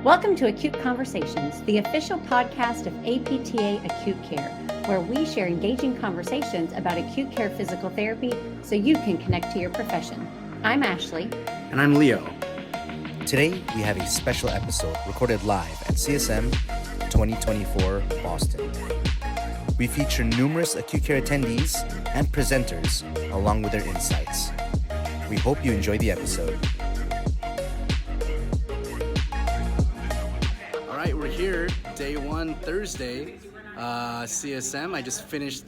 Welcome to Acute Conversations, the official podcast of APTA Acute Care, where we share engaging conversations about acute care physical therapy so you can connect to your profession. I'm Ashley. And I'm Leo. Today, we have a special episode recorded live at CSM 2024 Boston. We feature numerous acute care attendees and presenters along with their insights. We hope you enjoy the episode. All right, we're here, day one, Thursday, CSM. I just finished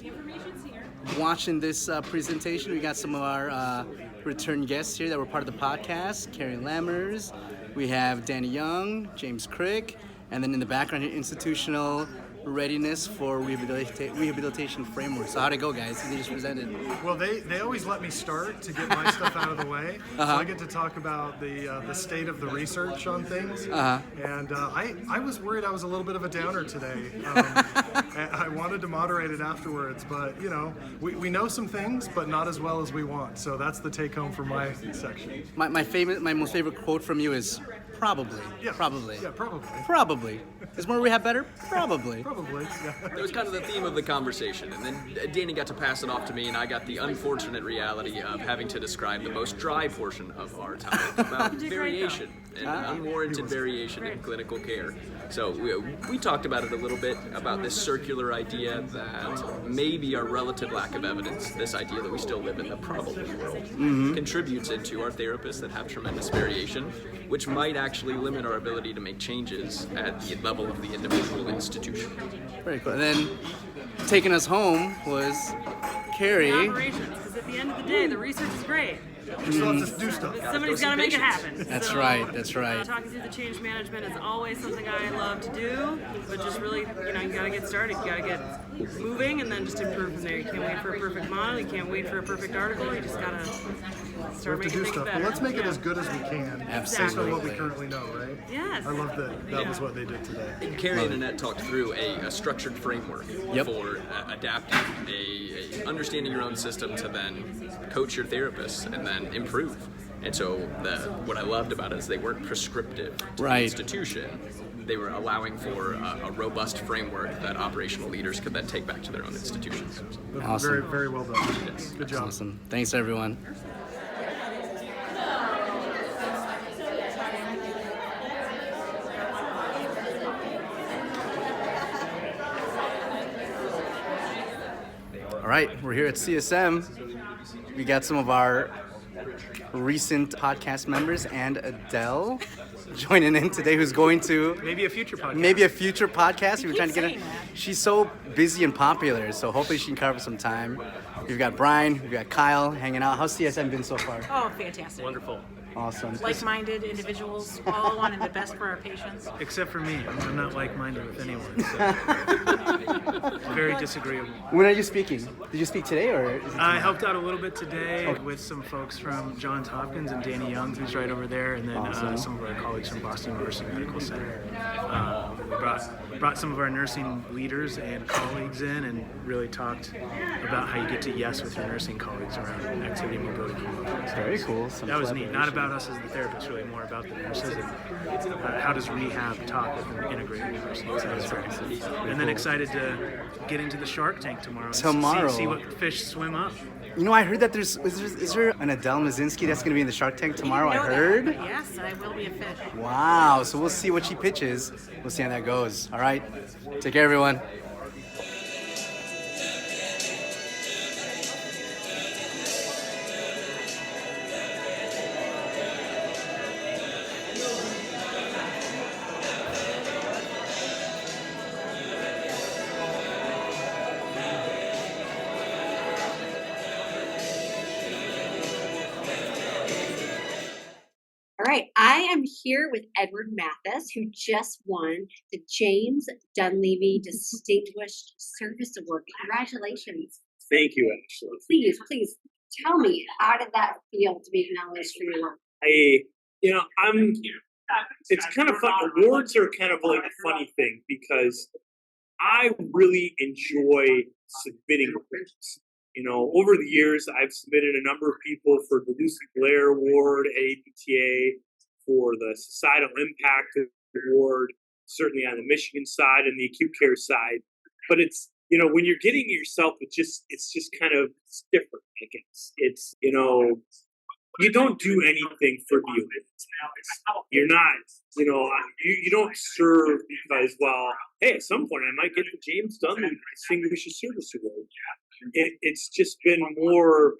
watching this presentation. We got some of our return guests here that were part of the podcast, Carrie Lammers. We have Danny Young, James Crick, and then in the background here, institutional readiness for rehabilitation framework. So how'd it go, guys? They just presented. Well, they always let me start to get my stuff out of the way. So I get to talk about the state of the research on things. And I was worried I was a little bit of a downer today. I wanted to moderate it afterwards, but you know, we know some things, but not as well as we want. So that's the take home for my section. My most favorite quote from you is probably. Yeah. Probably. Yeah, probably. Probably. Is more rehab better? Probably. Probably, yeah. That was kind of the theme of the conversation, and then Danny got to pass it off to me, and I got the unfortunate reality of having to describe the most dry portion of our time about variation and unwarranted variation in clinical care. So we talked about it a little bit, about this circular idea that maybe our relative lack of evidence, this idea that we still live in the probable world, contributes into our therapists that have tremendous variation, which might actually limit our ability to make changes at the level of the individual institution. Very cool. And then taking us home was Carrie. Operations, because at the end of the day, the research is great. You still have to do stuff. Somebody's got to make it happen. That's right. Talking through the change management is always something I love to do, but just really, you got to get started. You got to get moving and then just improve from there. You can't wait for a perfect model. You can't wait for a perfect article. You just got to start We have to making do things stuff. better. But let's make it as good as we can based on what we currently know, right? Yes. I love that was what they did today. And Carrie and Annette talked through a structured framework for adapting, a understanding your own system to then coach your therapists and then improve. And so what I loved about it is they weren't prescriptive to the institution. They were allowing for a robust framework that operational leaders could then take back to their own institutions. Awesome. Very, very well done. Yes. Good job. Awesome. Thanks, everyone. All right, we're here at CSM. We got some of our recent podcast members and Adele joining in today, who's going to Maybe a future podcast. We were trying to get her. She's so busy and popular, so hopefully she can carve up some time. We've got Brian, we've got Kyle hanging out. How's CSM been so far? Oh, fantastic. Wonderful. Awesome. Like-minded individuals, all wanting the best for our patients. Except for me. I'm not like-minded with anyone. So. Very disagreeable. When are you speaking? Did you speak today or? Is it I tomorrow? helped out a little bit today with some folks from Johns Hopkins and Danny Young, who's right over there, and then some of our colleagues from Boston University Medical Center. We brought some of our nursing leaders and colleagues in and really talked about how you get to yes with your nursing colleagues around activity mobility promotions. Very cool. Some That was neat. Not collaboration. about us as the therapists, really more about the nurses and how does rehab talk with integrated nursing. So that's very exciting. And then excited to get into the Shark Tank tomorrow. And Tomorrow. See what fish swim up. You know, I heard that is there an Adele Mazinski that's going to be in the Shark Tank tomorrow? I Know that. heard. Yes, I will be a fish. Wow. So we'll see what she pitches. We'll see how that goes. All right. Take care, everyone. All right, I am here with Edward Mathis, who just won the James Dunleavy Distinguished Service Award. Congratulations. Thank you, Ashley. Please tell me, how did that feel to be acknowledged for your work? It's kind of fun. Awards are kind of like a funny thing because I really enjoy submitting awards. Over the years, I've submitted a number of people for the Lucy Blair Award at APTA, for the Societal Impact ward, certainly on the Michigan side and the acute care side. But it's, when you're getting yourself, it's just kind of it's different. I guess it's, you don't do anything for the elite. You're not, you don't serve because, well, hey, at some point I might get the James Dunley Distinguished Service Award. It's just been more.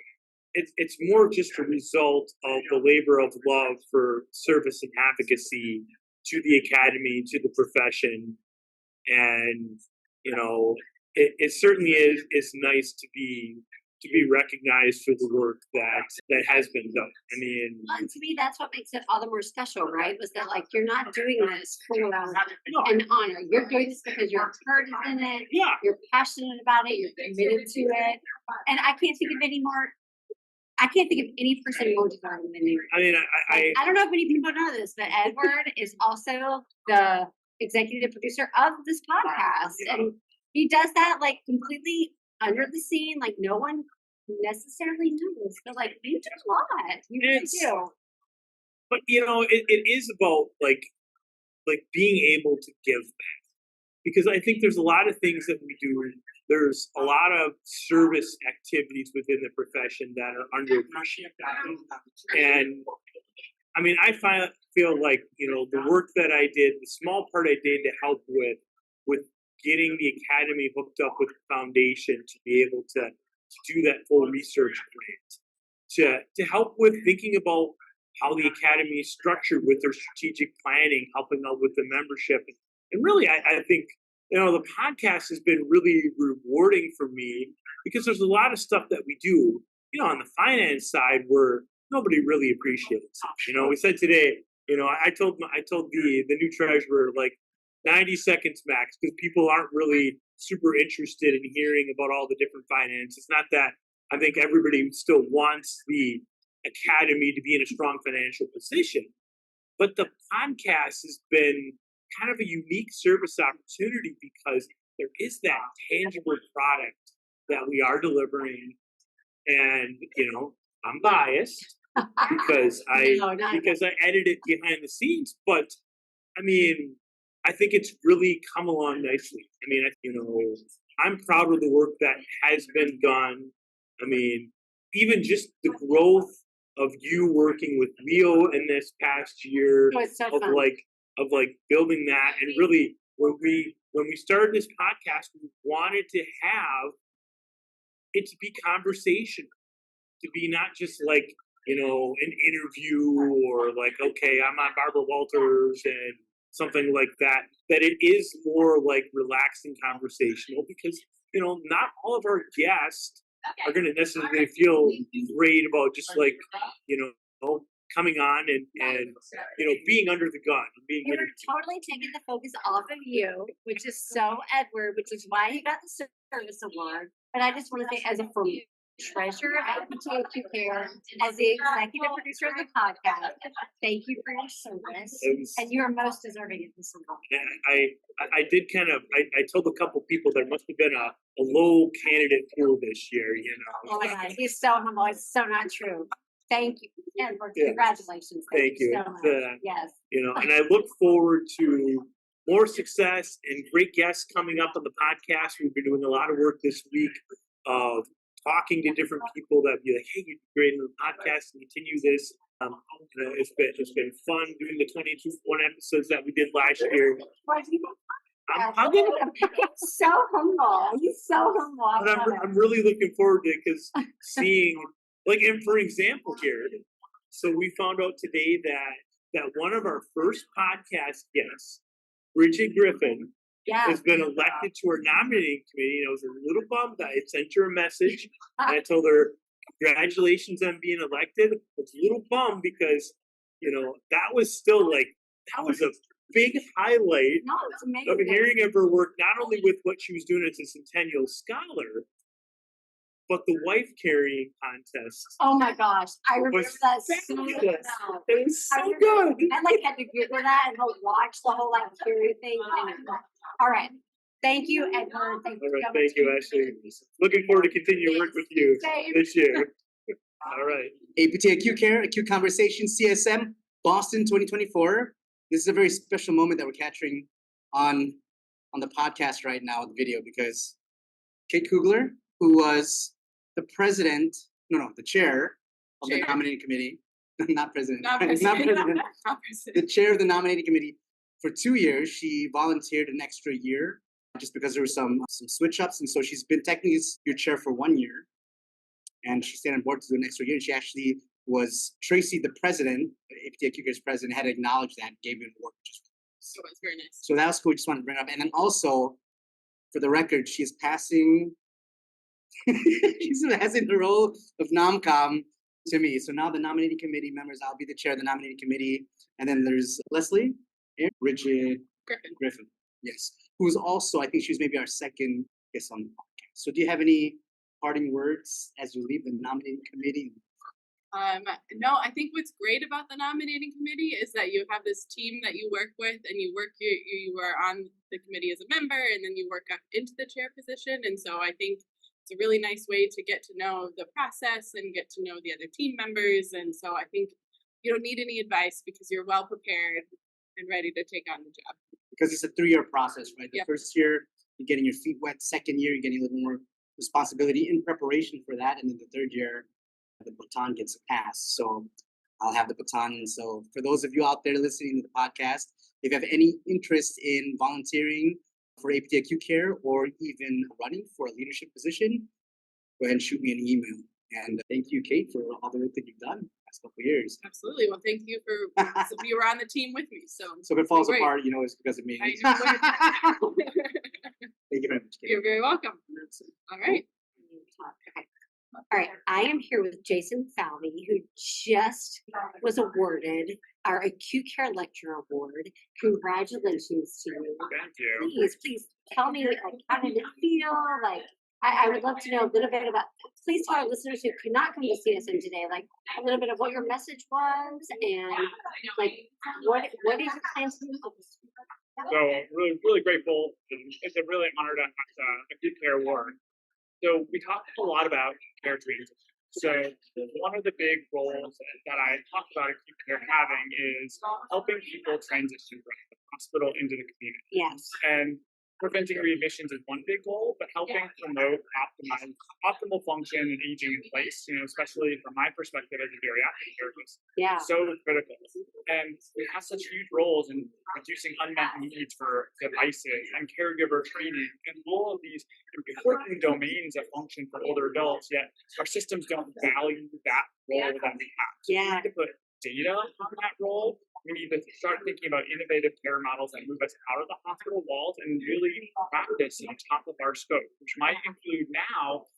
It's more just a result of the labor of love for service and advocacy to the academy, to the profession, and it certainly is nice to be recognized for the work that has been done. I mean, Well, and to me, that's what makes it all the more special, right? Was that like you're not doing this for an honor. You're doing this because your heart is in it. Yeah. You're passionate about it. You're committed to it. And I can't think of any person more deserving than you. I mean, I don't know if many people know this, but Edward is also the executive producer of this podcast. And he does that like completely under the scene, like no one necessarily knows. But like you do a lot. You really do. But it is about like being able to give back. Because I think there's a lot of things that we do. There's a lot of service activities within the profession that are underappreciated. And I mean, I feel like, the work that I did, the small part I did to help with getting the academy hooked up with the foundation to be able to do that full research grant, to help with thinking about how the academy is structured with their strategic planning, helping out with the membership. And really, I think, the podcast has been really rewarding for me because there's a lot of stuff that we do, on the finance side where nobody really appreciates. We said today, I told the new treasurer like 90 seconds max because people aren't really super interested in hearing about all the different finance. It's not that I think everybody still wants the academy to be in a strong financial position, but the podcast has been kind of a unique service opportunity because there is that tangible product that we are delivering. And, I'm biased because I edit it behind the scenes, but I mean, I think it's really come along nicely. I mean, I'm proud of the work that has been done. I mean, even just the growth of you working with Leo in this past year of building that. And really, when we started this podcast, we wanted to have it to be conversation, to be not just like, an interview or like, okay, I'm on Barbara Walters and something like that, that it is more like relaxing conversational because, not all of our guests are going to necessarily feel great about just like, coming on and being under the gun. You're totally taking the focus off of you, which is so Edward, which is why you got the service award. But I just want to say, as a treasurer at APTA Acute Care, as the executive producer of the podcast, thank you for your service, and you are most deserving of this award. I did I told a couple people there must have been a low candidate pool this year. Oh my God, he's so humble. It's so not true. Thank you, Edward. Congratulations. Thank you. So much. Yes. And I look forward to more success and great guests coming up on the podcast. We've been doing a lot of work this week of talking to different people that be like, hey, you'd be great in the podcast and continue this. It's been fun doing the 21 episodes that we did last year. He's so humble. He's so humble. But I'm really looking forward to it because seeing, and for example here, so we found out today that one of our first podcast guests, Bridget Griffin, has been elected to our nominating committee. And I was a little bummed. I sent her a message and I told her, congratulations on being elected. I was a little bummed because, that was still that was a big highlight of hearing of her work, not only with what she was doing as a Centennial Scholar, but the wife carrying contest. Oh my gosh, I remember that so well. It was so good. I had to Google that and watch the whole carry thing. All right, thank you, Edward. Thank you, Ashley. Looking forward to continue work with you this year. All right. APTA Acute Care, Acute Conversation, CSM, Boston 2024. this is a very special moment that we're capturing on the podcast right now with video, because Kate Kugler, who was the chair of the nominating committee, not president, the chair of the nominating committee for 2 years. She volunteered an extra year just because there were some switch ups, and so she's been technically your chair for 1 year, and she stayed on board to do an extra year. And she actually was Tracy, the president, APTA Acute Care's president, had acknowledged that, gave you an award, which is So it's very nice. so that was cool. Just wanted to bring it up, and then also, for the record, she is passing. She's passing the role of nomcom to me. So now the nominating committee members, I'll be the chair of the nominating committee, and then there's Leslie, Richard Griffin, yes, who's also, I think she was maybe our second guest on the podcast. So do you have any parting words as you leave the nominating committee? No, I think what's great about the nominating committee is that you have this team that you work with, and you are on the committee as a member, and then you work up into the chair position. And so I think it's a really nice way to get to know the process and get to know the other team members. And so I think you don't need any advice because you're well prepared and ready to take on the job. Because it's a 3-year process, right? The Yep. first year, you're getting your feet wet. Second year, you're getting a little more responsibility in preparation for that. And then the third year, the baton gets passed. So I'll have the baton. And so for those of you out there listening to the podcast, if you have any interest in volunteering for APTA Acute Care or even running for a leadership position, go ahead and shoot me an email. And thank you, Kate, for all the work that you've done the past couple of years. Absolutely. Well, thank you for you were on the team with me. So So if it falls great. apart, it's because of me. I know what you're Thank you very much, Kate. You're very welcome. All right. Okay. All right, I am here with Jason Falvey, who just was awarded our Acute Care Lecturer Award. Congratulations to you. Thank you. Please tell me, how did it feel? I would love to know a little bit about, please tell our listeners who could not come to CSM today, a little bit of what your message was and, what is your plan to do? So really grateful. It's a really honor to have the Acute Care Award. So we talked a lot about care transition. So one of the big roles that I talk about acute care having is helping people transition from the hospital into the community. Yes. And preventing readmissions is one big goal, but helping promote optimal function and aging in place, especially from my perspective as a geriatric therapist, Yeah. so critical. And we have such huge roles in reducing unmet needs for devices and caregiver training and all of these important domains of function for older adults, yet our systems don't value that role that we have. So we need to put data on that role. We need to start thinking about innovative care models that move us out of the hospital walls and really practice on top of our scope, which might include now,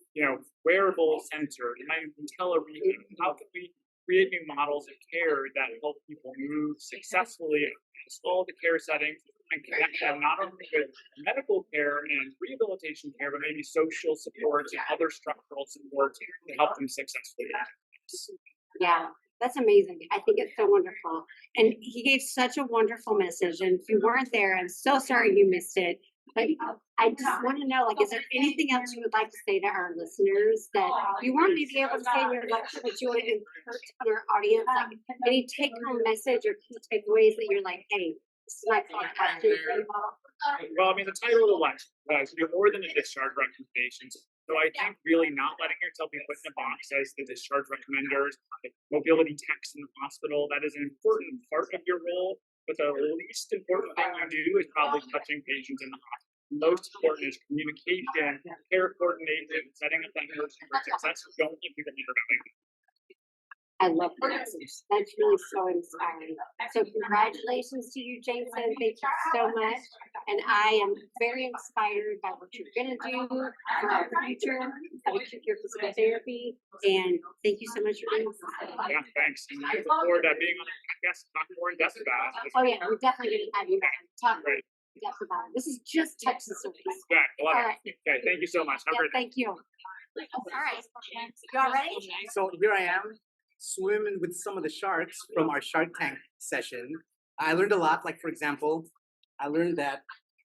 wearable sensors, it might include telereading. How can we create new models of care that help people move successfully across all the care settings and connect them not only with medical care and rehabilitation care, but maybe social supports and other structural supports to help them successfully. Yeah, that's amazing. I think it's so wonderful. And he gave such a wonderful message. And if you weren't there, I'm so sorry you missed it. But I just want to know, is there anything else you would like to say to our listeners that you weren't maybe able to say in your lecture, but you want to encourage our audience? Any take-home message or key takeaways that you're hey, this is my podcast. Well, the title of the lecture was "You're More Than a Discharge Recommendations." So I think really not letting yourself be put in a box as the discharge recommenders, the mobility techs in the hospital, that is an important part of your role, but the least important thing you do is probably touching patients in the hospital. Most important is communication, care coordination, setting up that nursing for success. Don't let people undervalue. I love that. That's really so inspiring. So congratulations to you, Jason. Thank you so much. And I am very inspired by what you're going to do for our future of acute care physical therapy. And thank you so much for being here. Yeah, thanks. And I look forward to being on the podcast, talk more in depth about it. Oh, yeah, we're definitely going to have you back. Talk Great. in depth about it. This is just touching the surface. Yeah, All right. Okay, thank you so much. Have a Yeah, great day. thank you. All right. You all ready? So here I am, swimming with some of the sharks from our Shark Tank session. I learned a lot. For example, I learned that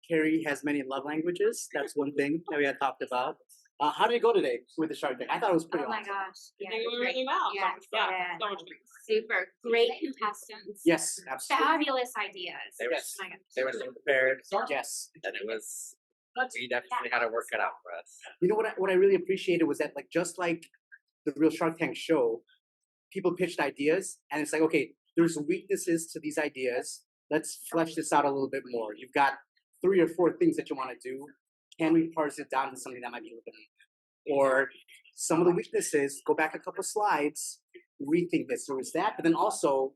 Carrie has many love languages. That's one thing that we had talked about. How did it go today with the Shark Tank? I thought it was pretty Oh my awesome. gosh. Yeah, I think it went great. really well. Yes, Yeah, yeah. so much fun. Super. Great contestants. Yes, absolutely. Fabulous ideas. Yes. Oh my gosh. They were so prepared, Yes. and we definitely had to work it out for us. You know what I really appreciated was that, like, just like the real Shark Tank show, people pitched ideas, and it's like, okay, there's weaknesses to these ideas. Let's flesh this out a little bit more. You've got 3 or 4 things that you want to do. Can we parse it down to something that might be a little bit, or some of the weaknesses? Go back a couple slides, rethink this. There was that, but then also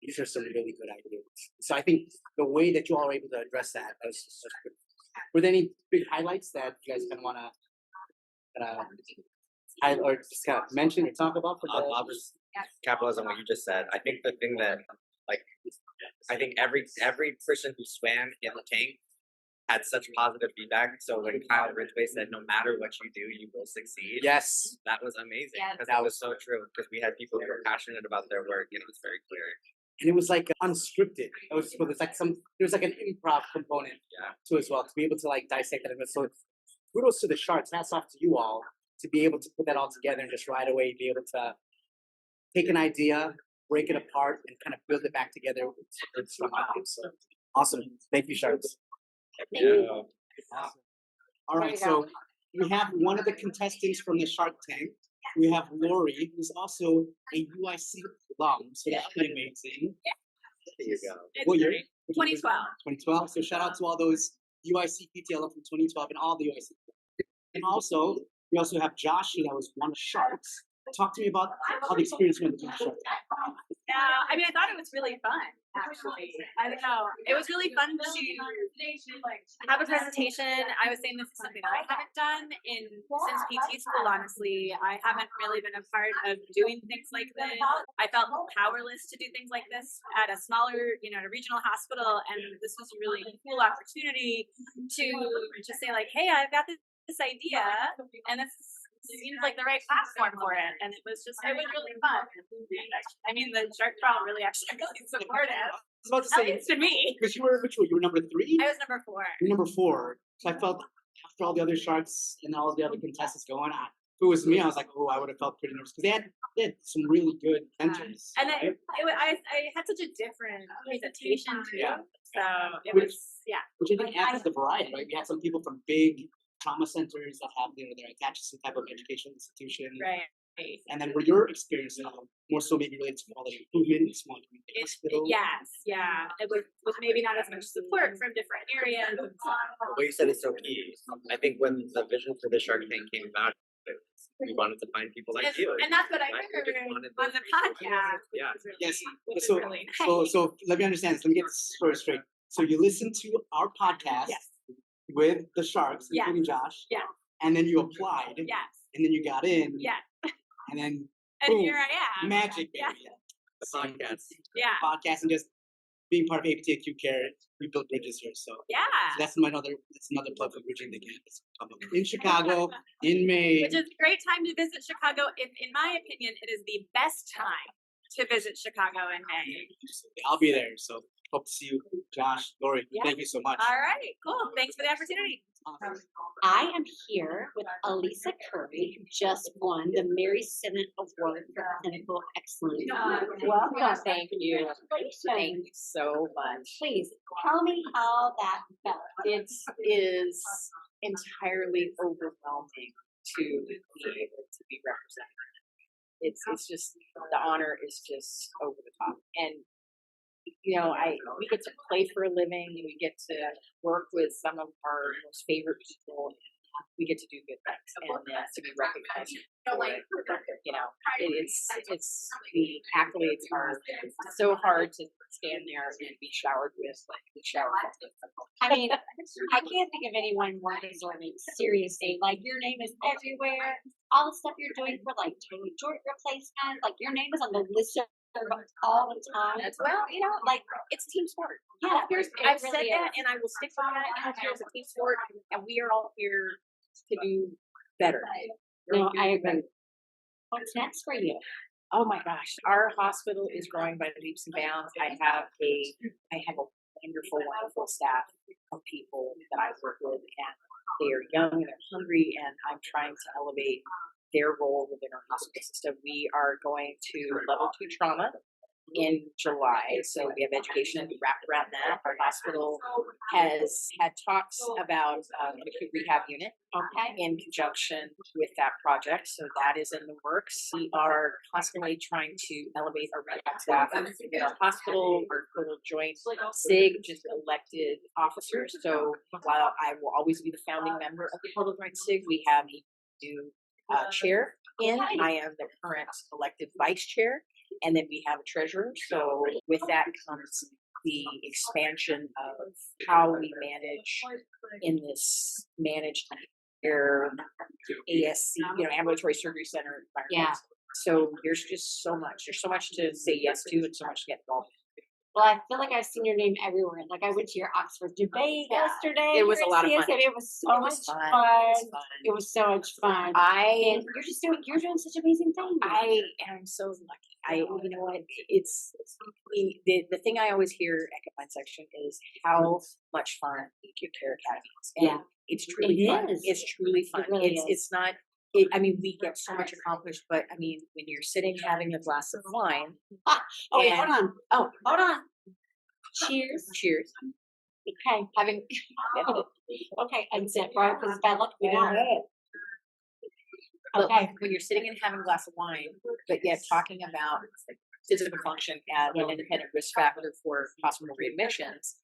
these are some really good ideas. So I think the way that you all are able to address that was good. Were there any big highlights that you guys kind of want to highlight or just kind of mention or talk about? For I'll just capitalize on what you just said. I think the thing that, like, I think every person who swam in the tank had such positive feedback. So when Kyle Ridgway said, "No matter what you do, you will succeed," Yes, that was amazing. Yeah, because that was so true. Because we had people who were passionate about their work, and it was very clear. and it was like unscripted. It was like there's like an improv component to it as well, to be able to like dissect that. So kudos to the Sharks. Hats off to you all to be able to put that all together and just right away be able to take an idea, break it apart, and kind of build it back together with some items. So awesome. Thank you, Sharks. Yeah. All right, so we have one of the contestants from the Shark Tank. We have Lori, who's also a UIC alum, so that's pretty amazing. There you go. What year? 2012. 2012. So shout out to all those UIC PT alum from 2012 and all the UIC. And also, we also have Josh, who that was one of Sharks. Talk to me about how the experience went with the Shark Tank. I mean, I thought it was really fun, actually. I don't know. It was really fun to have a presentation. I was saying this is something that I haven't done since PT school, honestly. I haven't really been a part of doing things like this. I felt powerless to do things like this at a smaller, at a regional hospital, and this was a really cool opportunity to just say, like, hey, I've got this idea, and this seemed like the right platform for it, and it was really fun. I mean, the Shark Crawl really supportive. I was about to say, at least to me. because you were number 3? I was number 4. You're number 4. So I felt after all the other Sharks and all the other contestants going on, if it was me, I was like, oh, I would have felt pretty nervous because they had some really good entries. And I had such a different presentation too. So it was Which I think adds to the variety, right? We had some people from big trauma centers that have they're attached to some type of educational institution. right. And then were your experience more so maybe related to quality improvement in small community hospital? Yes, yeah. It was maybe not as much support from different areas. What you said is so key. I think when the vision for the Shark Tank came about, we wanted to find people like you. And that's what I Right? heard We just wanted on the podcast. Yeah. Yes. Which So, is really nice. so let me understand this. Let me get this story straight. So you listened to our podcast Yes. with the Sharks, Yes. including Josh. Yeah. And then you applied. Yes. And then you got in. Yeah. And then And boom, here I am. magic, Yeah. baby. The podcast. Yeah. Podcast and just being part of APTA Acute Care, we built bridges here. So Yeah. that's another plug for bridging the campus. In Chicago in May. Which is a great time to visit Chicago. In my opinion, it is the best time to visit Chicago in May. I'll be there. So hope to see you, Josh, Lori. Yeah. Thank you so much. All right, cool. Thanks for the opportunity. I am here with Elisa Curry, who just won the Mary Sinnott Award for Clinical Excellence. Welcome. Thank you. Thank you so much. Please tell me how that felt. It is entirely overwhelming to be able to be represented. It's just the honor is just over the top, and we get to play for a living, and we get to work with some of our most favorite people. And we get to do good things, and to be recognized for it. It's the accolades are so hard to stand there and be showered with, like the shower. I mean, I can't think of anyone more deserving. Seriously, like your name is everywhere. All the stuff you're doing for like joint replacement, like your name is on the list of all the time. Well, like it's team sport. Yeah, I've said that, and I will stick by that. It's a team sport, and we are all here to do better. No, I agree. What's next for you? Oh my gosh, our hospital is growing by leaps and bounds. I have a wonderful staff of people that I work with, and they are young and they're hungry, and I'm trying to elevate their role within our hospital system. We are going to level 2 trauma in July, so we have education wrapped around that. Our hospital has had talks about an acute rehab unit in conjunction with that project, so that is in the works. We are constantly trying to elevate our rehab staff in our hospital. Our total joint SIG just elected officers, so while I will always be the founding member of the total joint SIG, we have a new chair in. I am the current elected vice chair. And then we have a treasurer. So with that comes the expansion of how we manage in this managed care ASC, ambulatory surgery center environment. So there's just so much. There's so much to say yes to and so much to get involved in. Well, I feel like I've seen your name everywhere. Like I went to your Oxford debate yesterday. It was a lot of fun. It was so much fun. It was so much fun. And you're doing such amazing things. I am so lucky. You know what? It's the thing I always hear at Combined Section is how much fun the Acute Care Academy is. And it's truly fun. It's truly fun. It really is. It's not. We get so much accomplished, but when you're sitting having a glass of wine. Hold on. Oh, hold on. Cheers. Cheers. Okay. Okay, exit, right? Because bad luck. Okay. When you're sitting and having a glass of wine, but yet talking about physical function as an independent risk factor for hospital readmissions,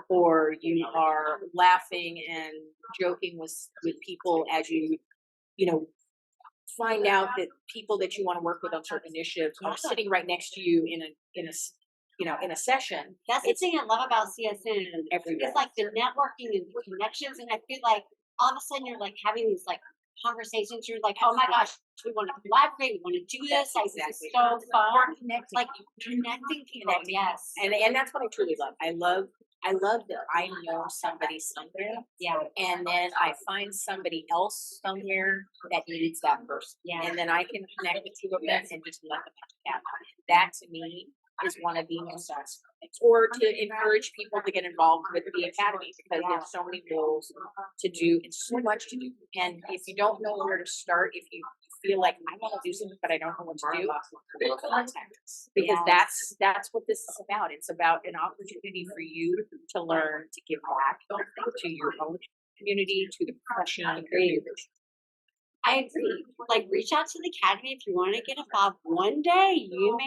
or you are laughing and joking with people as you find out that people that you want to work with on certain initiatives are sitting right next to you in a session. That's the thing I love about CSM. It's like the networking and the connections, and I feel like all of a sudden you're like having these like conversations. You're like, oh my gosh, we want to collaborate. We want to do this. Like, this is so fun. Like connecting people. Yes, and that's what I truly love. I love that I know somebody somewhere. And then I find somebody else somewhere that needs that person. And then I can connect the two of them and just let them have that. To me is one of the most satisfying things. Or to encourage people to get involved with the academy, because there's so many roles to do and so much to do. And if you don't know where to start, if you feel like I want to do something but I don't know what to do, contact us, because that's what this is about. It's about an opportunity for you to learn, to give back to your own community, to the profession, and create your vision. I agree. Like, reach out to the academy if you want to get involved. One day, you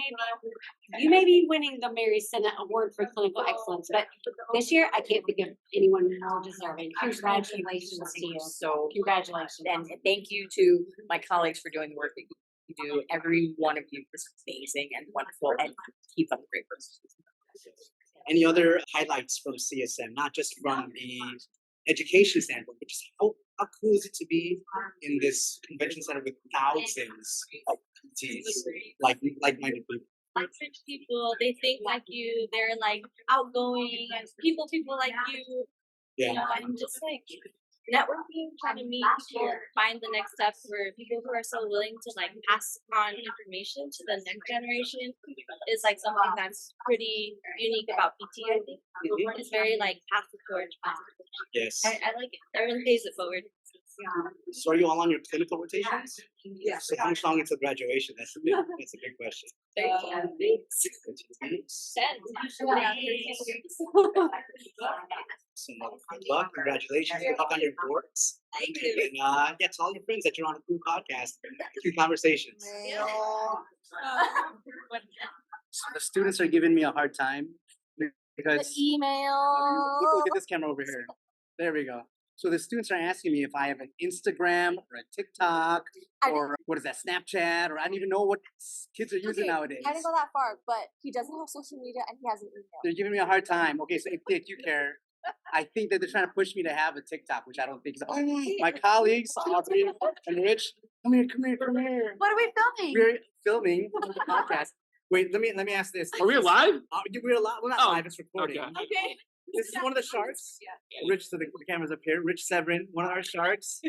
may be winning the Mary Sennett Award for Clinical Excellence. But this year, I can't think of anyone more deserving. Congratulations to you. So congratulations, and thank you to my colleagues for doing the work that you do. Every one of you is amazing and wonderful, and keep up the great work. Any other highlights from CSM, not just from the education standpoint, but just how cool is it to be in this convention center with thousands of PTs, like-minded people? Like French people, they think like you. They're like outgoing people like you. You know, and just like networking, trying to meet people, find the next step for people who are so willing to like pass on information to the next generation is like something that's pretty unique about PT. I think it's very like pass the torch. Yes. I like it. That really pays it forward. So are you all on your clinical rotations? So how much longer until graduation? That's a big question. 13 weeks. 10. So good luck, congratulations, good luck on your boards. Thank you. And tell all your friends that you're on a cool podcast, Acute Conversations. So the students are giving me a hard time because the email. Look at this camera over here. There we go. So the students are asking me if I have an Instagram or a TikTok or what is that, Snapchat, or I don't even know what kids are using nowadays. I didn't go that far, but he doesn't have social media and he has an email. They're giving me a hard time. Okay, so if you care, I think that they're trying to push me to have a TikTok, which I don't think so. My colleagues, Audrey and Rich, come here. What are we filming? We're filming the podcast. Wait, let me ask this. Are we live? We're live. We're not live. It's recording. Okay. This is one of the sharks. Rich, so the camera's up here. Rich Severin, one of our sharks.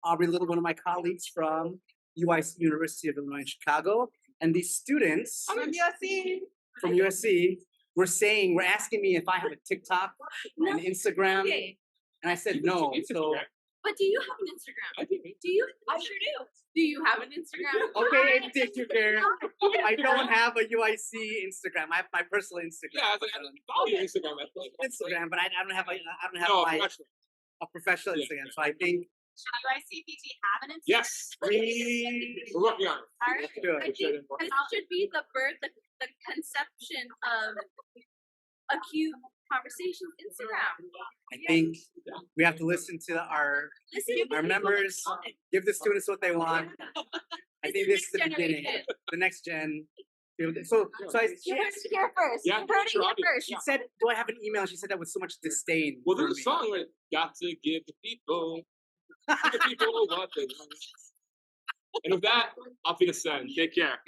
Aubrey Little, one of my colleagues from UIC, University of Illinois in Chicago. And these students from USC were asking me if I have a TikTok and Instagram. And I said no. So But do you have an Instagram? I do. Do you? I sure do. Do you have an Instagram? Okay, acute care. I don't have a UIC Instagram. I have my personal Instagram. Yeah, I was like, I don't follow your Instagram. Instagram, but I don't have No, my professional. a professional Instagram. So I think Do ICPT have an Instagram? Yes. We're working on it. All right. Good. I think this should be the birth, the conception of acute conversations Instagram. I think we have to listen to our members, give the students what they want. I think this is the beginning. The next gen. So You heard it here first. Yeah, You heard it here first. she said, "Do I have an email?" She said that with so much disdain. Well, for there's a me. song where got to give the people what they want. And with that, I'll be the send. Take care.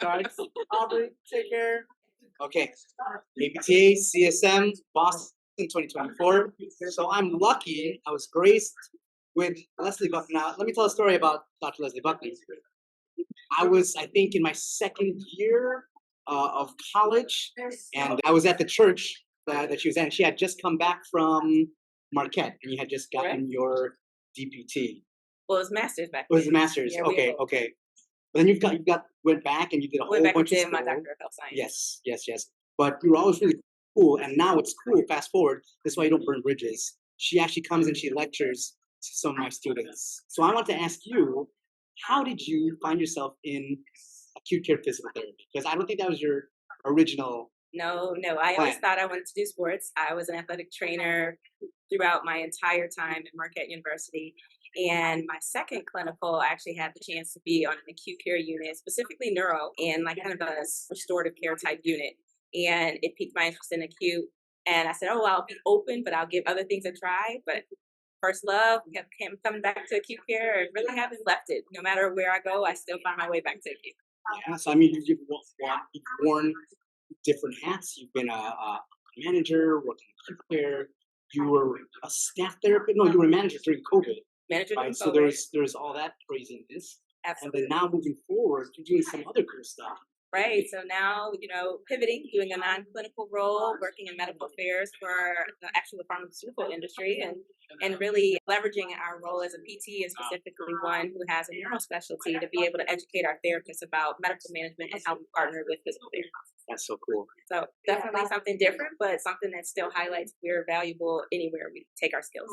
Sorry. Aubrey, take care. Okay. APTA, CSM, Boston 2024. So I'm lucky. I was graced with Leslie Buckner. Now, let me tell a story about Dr. Leslie Buckner. I was, I think, in my second year of college, and I was at the church that she was at. She had just come back from Marquette, and you had just gotten your DPT. Well, it's master's back. It was a master's. Yeah, we Okay, both. okay. But then went back and you did a whole Went back and bunch of did my school. doctor of health science. Yes. But you were always really cool, and now it's cool. Fast forward. That's why you don't burn bridges. She actually comes and she lectures to some of my students. So I want to ask you, how did you find yourself in acute care physical therapy? Because I don't think that was your original. No. I always thought I wanted to do sports. I was an athletic trainer throughout my entire time at Marquette University. And my second clinical, I actually had the chance to be on an acute care unit, specifically neuro, and like kind of a restorative care type unit. And it piqued my interest in acute. And I said, oh, I'll be open, but I'll give other things a try. But first love, kept coming back to acute care. I really haven't left it. No matter where I go, I still find my way back to acute. Yeah, so I mean, you've worn different hats. You've been a manager, working in acute care. You were a staff therapist. No, you were a manager during COVID. Manager during right? So COVID. there's all that craziness. Absolutely. And then now moving forward, you're doing some other cool stuff. Right. So now, pivoting, doing a non-clinical role, working in medical affairs for the pharmaceutical industry, and really leveraging our role as a PT, and specifically one who has a neuro specialty, to be able to educate our therapists about medical management and how we partner with physical therapists. That's so cool. So definitely something different, but something that still highlights we're valuable anywhere we take our skills.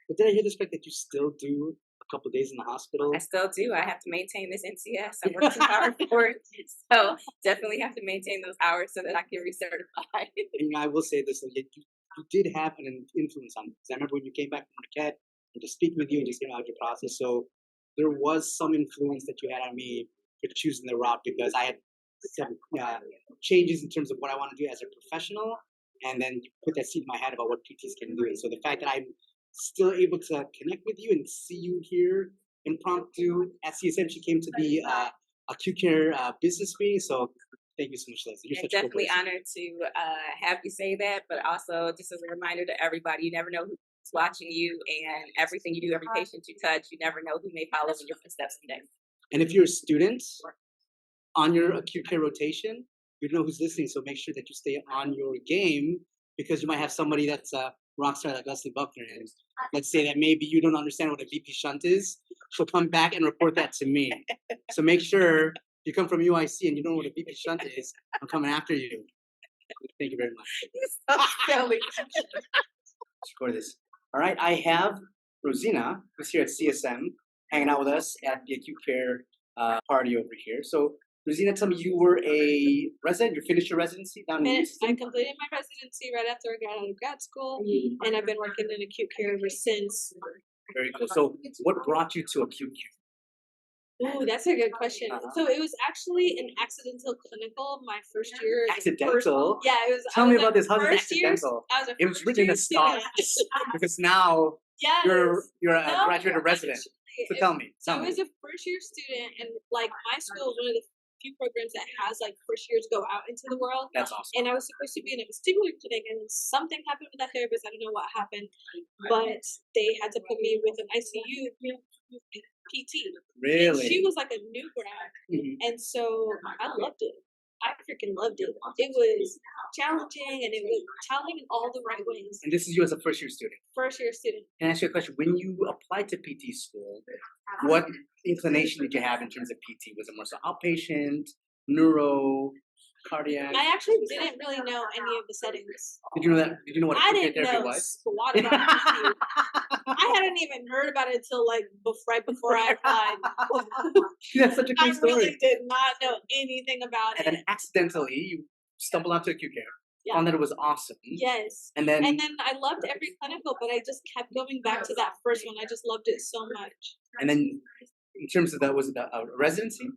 But did I hear the fact that you still do a couple of days in the hospital? I still do. I have to maintain this NCS. I'm working hard for it. So definitely have to maintain those hours so that I can recertify. And I will say this, you did have an influence on me. Because I remember when you came back from Marquette, and just speaking with you and just getting out your process. So there was some influence that you had on me for choosing the route, because I had some changes in terms of what I want to do as a professional, and then you put that seed in my head about what PTs can do. So the fact that I'm still able to connect with you and see you here impromptu at CSM, she came to the acute care business meeting. So thank you so much, Leslie. You're I'm such a cool definitely person. honored to have you say that, but also just as a reminder to everybody, you never know who's watching you, and everything you do, every patient you touch, you never know who may follow in your footsteps someday. And if you're a student on your acute care rotation, you know who's listening, so make sure that you stay on your game, because you might have somebody that's a rock star like Leslie Buckner. And let's say that maybe you don't understand what a VP shunt is, she'll come back and report that to me. So make sure you come from UIC and you don't know what a VP shunt is, I'm coming after you. Thank you very much. You're so silly. Score this. All right, I have Rosina, who's here at CSM, hanging out with us at the acute care party over here. So Rosina, tell me, you were a resident. You finished your residency down in Houston? I completed my residency right after I got out of grad school, and I've been working in acute care ever since. Very cool. So what brought you to acute care? Ooh, that's a good question. So it was actually an accidental clinical my first year. Accidental? Yeah, it was. Tell me about this. How was it first year- accidental? I was a It was first written in year the stars. Because now Yes. you're a No, graduate resident. So tell me. So Tell I me. was a first year student, and like my school is one of the few programs that has like first years go out into the world. That's awesome. And I was supposed to be in a vestibular clinic, and something happened with that therapist. I don't know what happened, but they had to put me with an ICU PT. Really? And she was like a new grad, Mhm. and so I loved it. I freaking loved it. It was challenging, and it was challenging in all the right ways. And this is you as a first-year student. First-year student. Can I ask you a question? When you applied to PT school, what inclination did you have in terms of PT? Was it more so outpatient, neuro, cardiac? I actually didn't really know any of the settings. Did you know that? Did you know what I acute didn't therapy know was? squat about PT. I hadn't even heard about it until like right before I applied. That's such a I great story. really did not know anything about And it. then accidentally, you stumbled onto acute care. Yeah. Found that it was awesome. Yes. And then I loved every clinical, but I just kept going back to that first one. I just loved it so much. And then, in terms of that, was it a residency?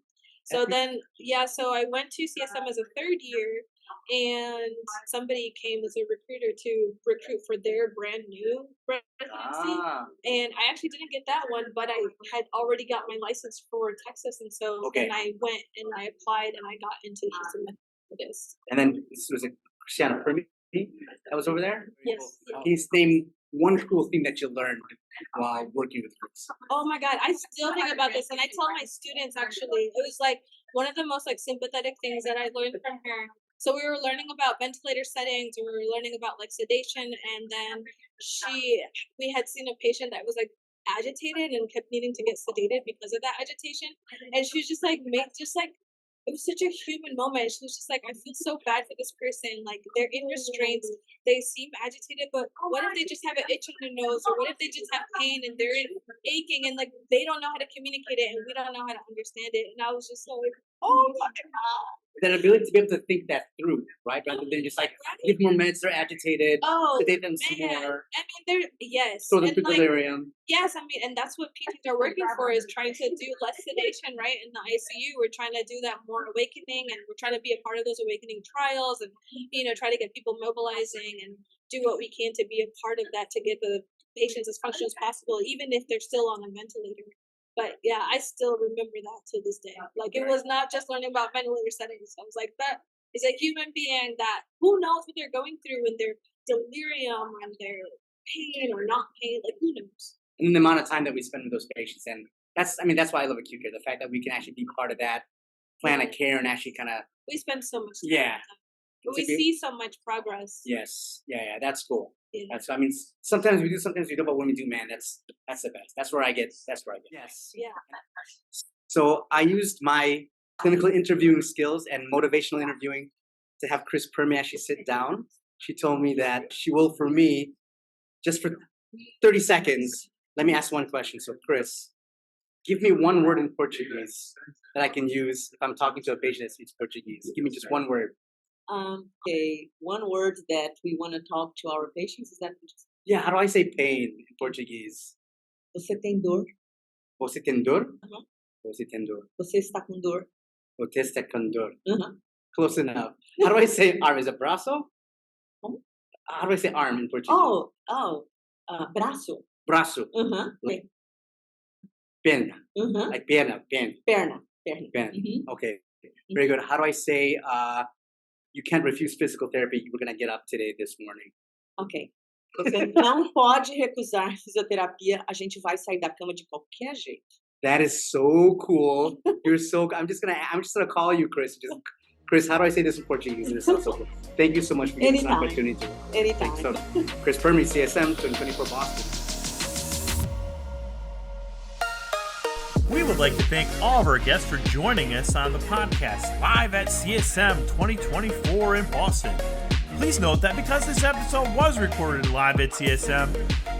So then, so I went to CSM as a third year, and somebody came as a recruiter to recruit for their brand new residency. And I actually didn't get that one, but I had already got my license for Texas, and so then I went and I applied and I got into Houston Methodist. And then this was a Cristiano Permi that was over there? Yes. He's named one cool thing that you learned while working with Chris. Oh my God, I still think about this, and I tell my students actually, it was like one of the most like sympathetic things that I learned from her. So we were learning about ventilator settings, we were learning about like sedation, and then we had seen a patient that was like agitated and kept needing to get sedated because of that agitation, and she was just like, it was such a human moment. She was just like, I feel so bad for this person. Like, they're in restraints. They seem agitated, but what if they just have an itch on their nose? Or what if they just have pain and they're aching and, like, they don't know how to communicate it and we don't know how to understand it? And I was just like, oh my God. That ability to be able to think that through, right? Rather than just like, give more meds, they're agitated, sedate them some more. I mean, yes. Throw them And, to delirium. Yes, I mean, and that's what PTs are working for, is trying to do less sedation, right? In the ICU, we're trying to do that more awakening, and we're trying to be a part of those awakening trials, and try to get people mobilizing and do what we can to be a part of that to get the patients as functional as possible, even if they're still on a ventilator. But yeah, I still remember that to this day. Like, it was not just learning about ventilator settings. I was like, that is a human being that who knows what they're going through when they're delirium or they're pain or not pain. Like, who knows? And the amount of time that we spend with those patients, and that's why I love acute care. The fact that we can actually be part of that plan of care and actually kind of we spend so much time. Yeah. But we see so much progress. Yes. Yeah. That's cool. Yeah. I mean, sometimes we do, sometimes we don't, but when we do, man, that's the best. That's where I get. Yes. Yeah. So I used my clinical interviewing skills and motivational interviewing to have Chris Permi actually sit down. She told me that she will, for me, just for 30 seconds, let me ask one question. So Chris, give me one word in Portuguese that I can use if I'm talking to a patient that speaks Portuguese. Give me just one word. Okay, one word that we want to talk to our patients, is that? Yeah, how do I say pain in Portuguese? Você tem dor? Você tem dor? Você tem dor. Você está com dor? Você está com dor. Close enough. How do I say arm? Is it braço? How do I say arm in Portuguese? Braço. Braço. Okay. Perna. Like perna. Perna. Okay. Very good. How do I say you can't refuse physical therapy? You were going to get up today, this morning. Ok. Você não pode recusar fisioterapia. A gente vai sair da cama de qualquer jeito. That is so cool. You're so. I'm just gonna call you Chris. Chris, how do I say this in Portuguese? This sounds so cool. Thank you so much for giving us an opportunity. Anytime. So, Chris Permi, CSM, 2024 Boston. We would like to thank all of our guests for joining us on the podcast live at CSM 2024 in Boston. Please note that because this episode was recorded live at CSM,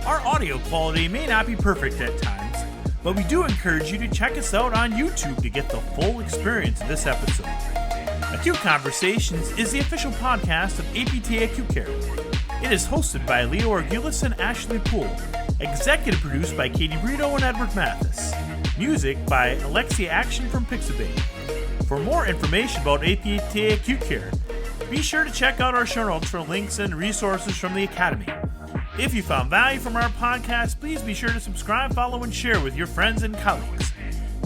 our audio quality may not be perfect at times, but we do encourage you to check us out on YouTube to get the full experience of this episode. Acute Conversations is the official podcast of APTA Acute Care. It is hosted by Leo Arguelles and Ashley Poole, executive produced by Katie Brito and Edward Mathis, music by Alexia Action from Pixabay. For more information about APTA Acute Care, be sure to check out our show notes for links and resources from the Academy. If you found value from our podcast, please be sure to subscribe, follow, and share with your friends and colleagues.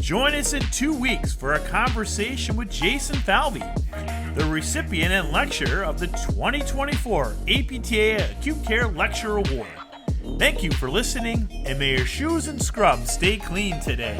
Join us in 2 weeks for a conversation with Jason Falvey, the recipient and lecturer of the 2024 APTA Acute Care Lecture Award. Thank you for listening, and may your shoes and scrubs stay clean today.